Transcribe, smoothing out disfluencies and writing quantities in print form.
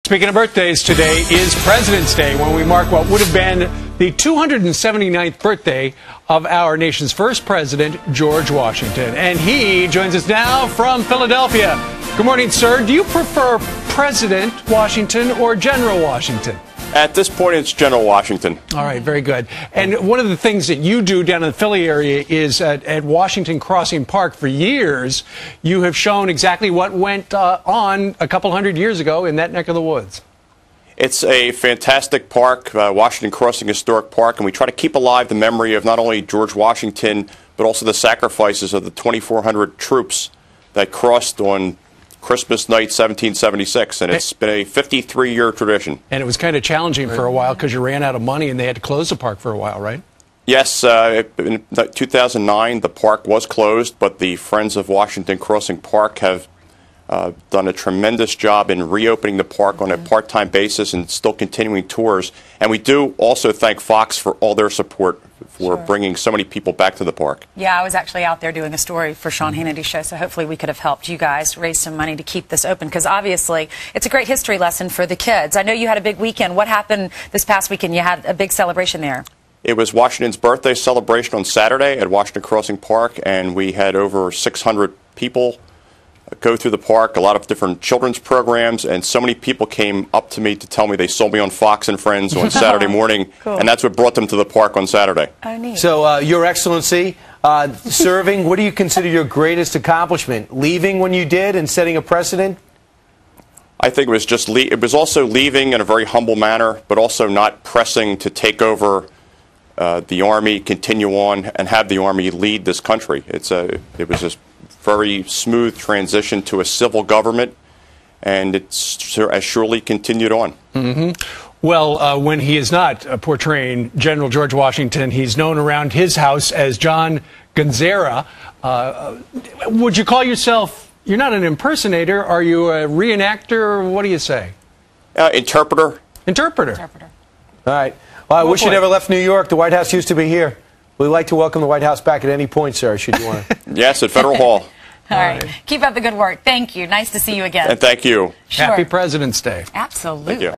Speaking of birthdays, today is President's Day, when we mark what would have been the 279th birthday of our nation's first president, George Washington. And he joins us now from Philadelphia. Good morning, sir. Do you prefer President Washington or General Washington? At this point, it's General Washington. All right, very good. And one of the things that you do down in the Philly area is at Washington Crossing Park for years, you have shown exactly what went on a couple hundred years ago in that neck of the woods. It's a fantastic park, Washington Crossing Historic Park, and we try to keep alive the memory of not only George Washington, but also the sacrifices of the 2,400 troops that crossed on Christmas night, 1776, and it's been a 53-year tradition. And it was kind of challenging for a while because you ran out of money and they had to close the park for a while, right? Yes, in 2009 the park was closed, but the Friends of Washington Crossing Park have done a tremendous job in reopening the park on a part-time basis and still continuing tours. And we do also thank Fox for all their support for bringing so many people back to the park. Yeah, I was actually out there doing a story for Sean Hannity's show, so hopefully we could have helped you guys raise some money to keep this open, because obviously it's a great history lesson for the kids. I know you had a big weekend. What happened this past weekend? You had a big celebration there. It was Washington's birthday celebration on Saturday at Washington Crossing Park, and we had over 600 people go through the park, a lot of different children's programs, and so many people came up to me to tell me they saw me on Fox and Friends on Saturday morning, cool. And that's what brought them to the park on Saturday. Oh, neat. So, Your Excellency, serving, what do you consider your greatest accomplishment? Leaving when you did and setting a precedent? I think it was just it was also leaving in a very humble manner, but also not pressing to take over the Army, continue on, and have the Army lead this country. It was a very smooth transition to a civil government, and it's has surely continued on. Well, when he is not portraying General George Washington, he's known around his house as John Gonzera. Would you call yourself, you're not an impersonator, are you a reenactor? What do you say? Interpreter. Interpreter. All right. Well, I wish you never left New York. The White House used to be here. We'd like to welcome the White House back at any point, sir, should you want to. Yes, at Federal Hall. All right. Keep up the good work. Thank you. Nice to see you again. And thank you. Happy President's Day. Absolutely. Thank you.